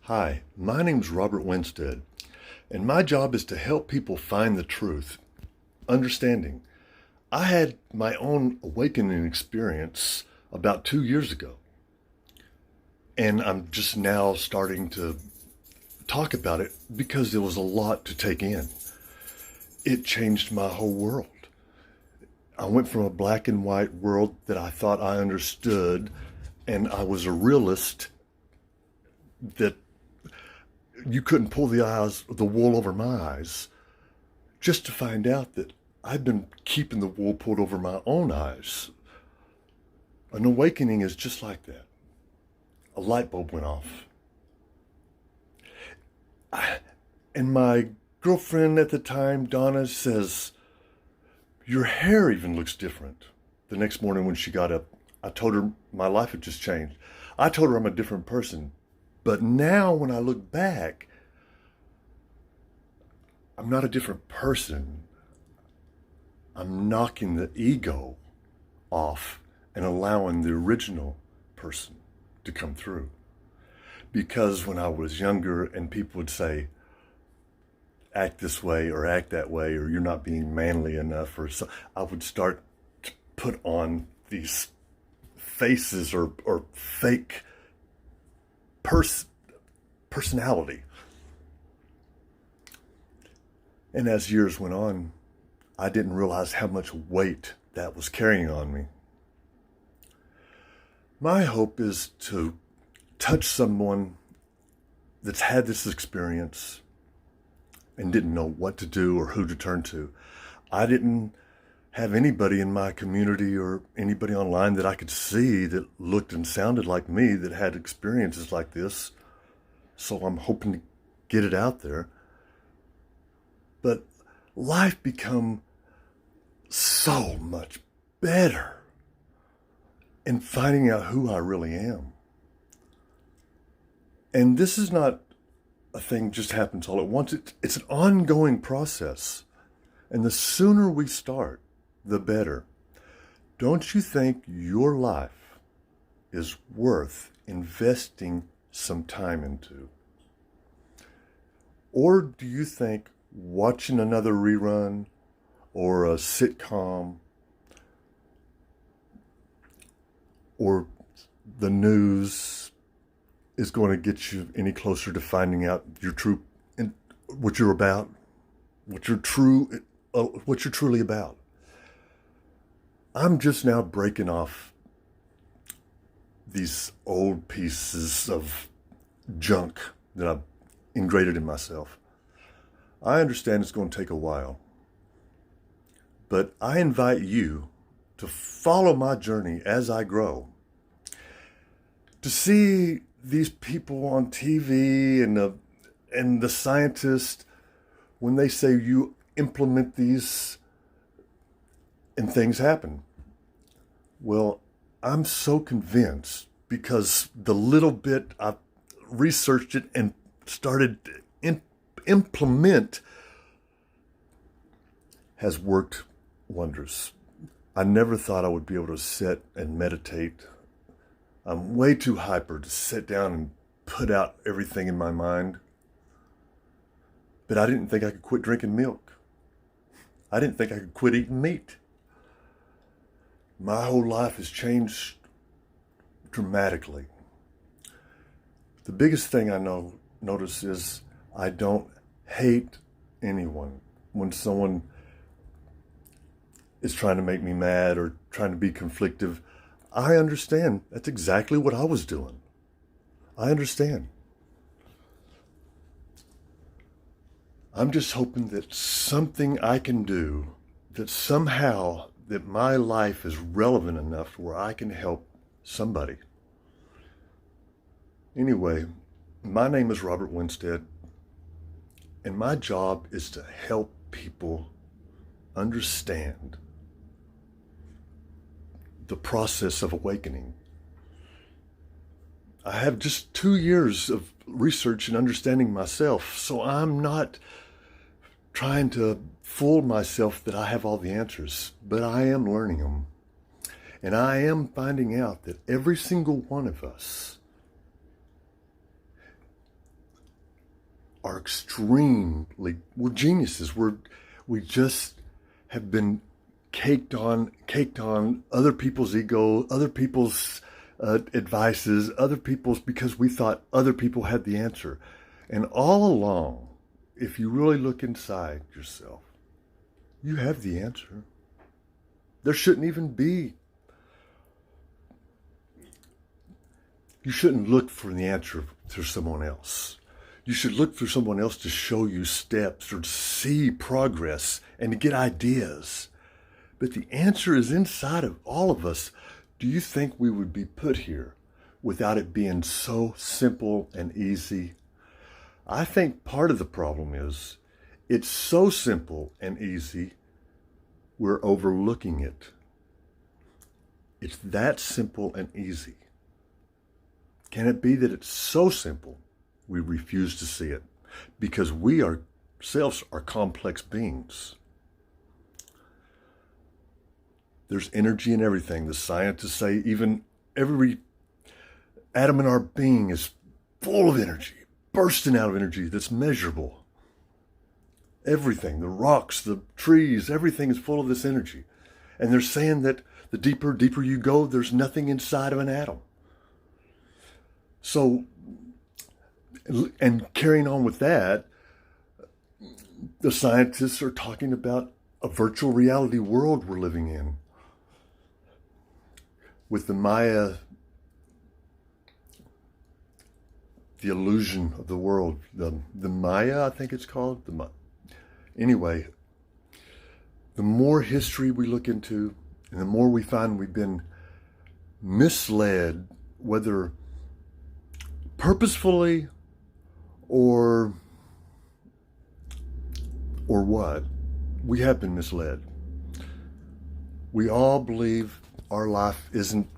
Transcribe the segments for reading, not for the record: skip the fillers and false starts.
Hi, my name's Robert Winstead, and my job is to help people find the truth. Understanding. I had my own awakening experience about 2 years ago, and I'm just now starting to talk about it because there was a lot to take in. It changed my whole world. I went from a black and white world that I thought I understood, and I was a realist that you couldn't pull the wool over my eyes, just to find out that I've been keeping the wool pulled over my own eyes. An awakening is just like that. A light bulb went off. And my girlfriend at the time, Donna, says, "Your hair even looks different." The next morning when she got up, I told her my life had just changed. I told her I'm a different person. But now when I look back, I'm not a different person. I'm knocking the ego off and allowing the original person to come through. Because when I was younger and people would say, act this way or act that way, or you're not being manly enough, or so, I would start to put on these faces or fake personality. And as years went on, I didn't realize how much weight that was carrying on me. My hope is to touch someone that's had this experience and didn't know what to do or who to turn to. I didn't have anybody in my community or anybody online that I could see that looked and sounded like me that had experiences like this. So I'm hoping to get it out there. But life become so much better in finding out who I really am. And this is not a thing just happens all at once. It's an ongoing process. And the sooner we start, the better. Don't you think your life is worth investing some time into? Or do you think watching another rerun or a sitcom or the news is going to get you any closer to finding out your true, what you're about, what you're truly about? I'm just now breaking off these old pieces of junk that I've ingrained in myself. I understand it's going to take a while, but I invite you to follow my journey as I grow. To see these people on TV and the scientists, when they say you implement these and things happen. Well, I'm so convinced because the little bit I've researched it and started to implement has worked wonders. I never thought I would be able to sit and meditate. I'm way too hyper to sit down and put out everything in my mind. But I didn't think I could quit drinking milk. I didn't think I could quit eating meat. My whole life has changed dramatically. The biggest thing I notice is I don't hate anyone. When someone is trying to make me mad or trying to be conflictive, I understand that's exactly what I was doing. I understand. I'm just hoping that something I can do, that somehow that my life is relevant enough where I can help somebody. Anyway, my name is Robert Winstead, and my job is to help people understand the process of awakening. I have just 2 years of research and understanding myself, so I'm not trying to fool myself that I have all the answers, but I am learning them. And I am finding out that every single one of us are we're geniuses. We just have been caked on other people's ego, other people's advices, because we thought other people had the answer. And all along, if you really look inside yourself, you have the answer. There shouldn't even be. You shouldn't look for the answer through someone else. You should look for someone else to show you steps or to see progress and to get ideas. But the answer is inside of all of us. Do you think we would be put here without it being so simple and easy? I think part of the problem is it's so simple and easy, we're overlooking it. It's that simple and easy. Can it be that it's so simple we refuse to see it? Because we ourselves are complex beings. There's energy in everything. The scientists say even every atom in our being is full of energy, bursting out of energy that's measurable. Everything, the rocks, the trees, everything is full of this energy. And they're saying that the deeper you go, there's nothing inside of an atom. So, and carrying on with that, the scientists are talking about a virtual reality world we're living in. With the Maya, the illusion of the world, the Maya, I think it's called. Anyway, the more history we look into, and the more we find we've been misled, whether purposefully or what, we have been misled. We all believe our life isn't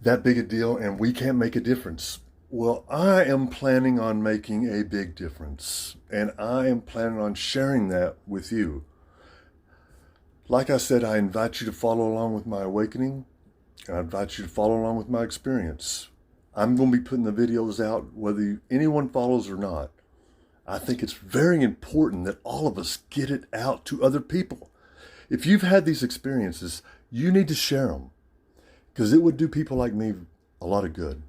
that big a deal and we can't make a difference. Well, I am planning on making a big difference, and I am planning on sharing that with you. Like I said, I invite you to follow along with my awakening, and I invite you to follow along with my experience. I'm going to be putting the videos out whether anyone follows or not. I think it's very important that all of us get it out to other people. If you've had these experiences, you need to share them, because it would do people like me a lot of good.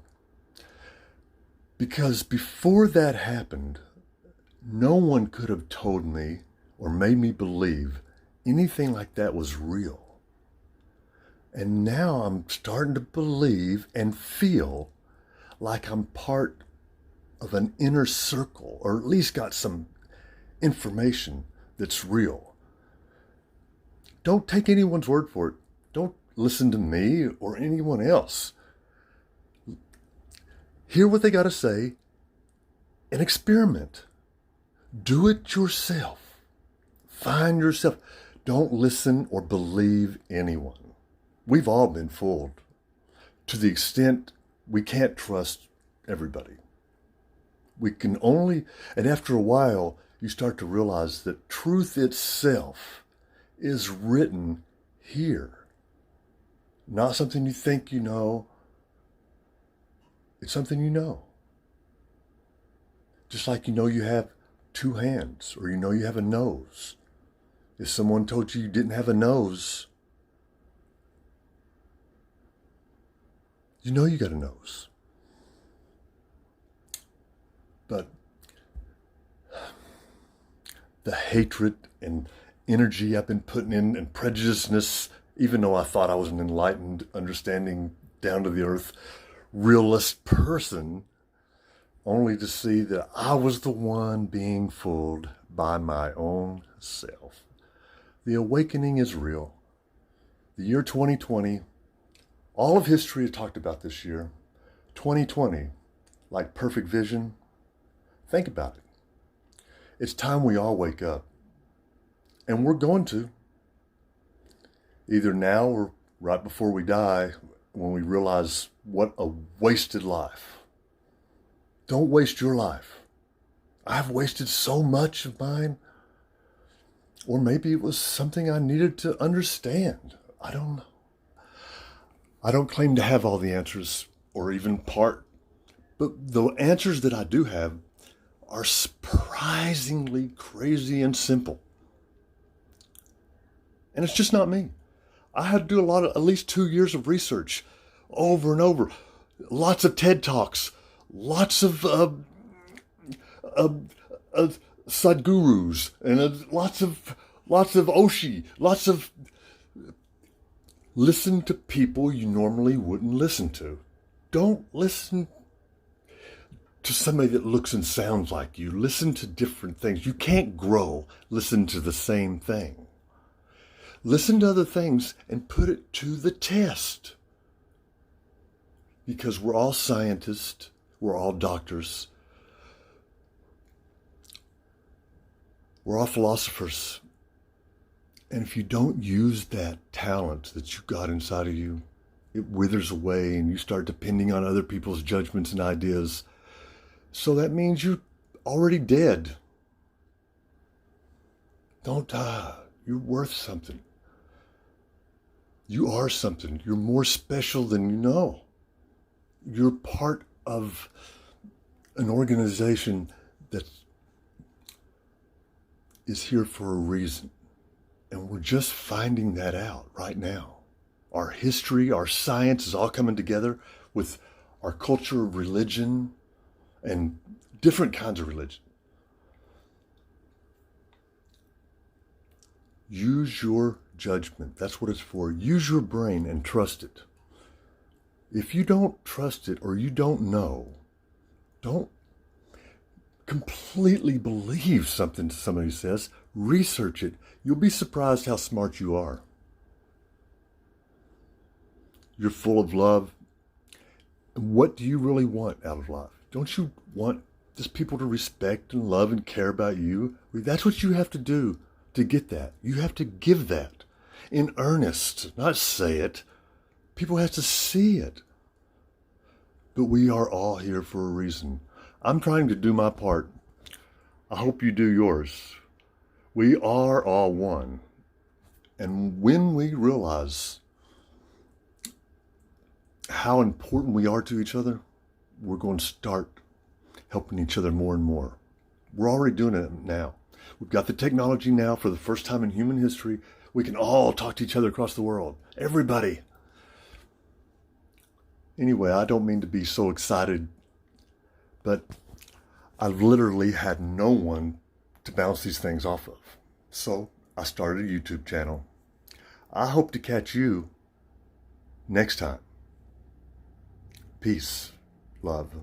Because before that happened, no one could have told me or made me believe anything like that was real. And now I'm starting to believe and feel like I'm part of an inner circle, or at least got some information that's real. Don't take anyone's word for it. Don't listen to me or anyone else. Hear what they got to say and experiment. Do it yourself. Find yourself. Don't listen or believe anyone. We've all been fooled to the extent we can't trust everybody. We can only, and after a while, you start to realize that truth itself is written here. Not something you think you know. It's something you know. Just like you know you have two hands, or you know you have a nose. If someone told you you didn't have a nose, you know you got a nose. But the hatred and energy I've been putting in, and prejudiceness, even though I thought I was an enlightened, understanding, down to the earth, realist person, only to see that I was the one being fooled by my own self. The awakening is real. The year 2020, all of history has talked about this year. 2020, like perfect vision. Think about it. It's time we all wake up. And we're going to. Either now or right before we die, when we realize what a wasted life. Don't waste your life. I've wasted so much of mine. Or maybe it was something I needed to understand. I don't know. I don't claim to have all the answers, or even part. But the answers that I do have are surprisingly crazy and simple. And it's just not me. I had to do at least 2 years of research over and over. Lots of TED Talks, lots of Sadhgurus, and lots of Oshi, lots of listen to people you normally wouldn't listen to. Don't listen to somebody that looks and sounds like you. Listen to different things. You can't grow. Listen to the same thing. Listen to other things and put it to the test. Because we're all scientists. We're all doctors. We're all philosophers. And if you don't use that talent that you got inside of you, it withers away and you start depending on other people's judgments and ideas. So that means you're already dead. Don't die. You're worth something. You are something. You're more special than you know. You're part of an organization that is here for a reason. And we're just finding that out right now. Our history, our science is all coming together with our culture of religion and different kinds of religion. Use your judgment. That's what it's for. Use your brain and trust it. If you don't trust it or you don't know, don't completely believe something somebody says. Research it. You'll be surprised how smart you are. You're full of love. What do you really want out of life? Don't you want just people to respect and love and care about you? That's what you have to do to get that. You have to give that in earnest, not say it. People have to see it. But we are all here for a reason. I'm trying to do my part. I hope you do yours. We are all one. And when we realize how important we are to each other, we're going to start helping each other more and more. We're already doing it now. We've got the technology now for the first time in human history. We can all talk to each other across the world. Everybody. Anyway, I don't mean to be so excited, but I've literally had no one to bounce these things off of. So I started a YouTube channel. I hope to catch you next time. Peace, love.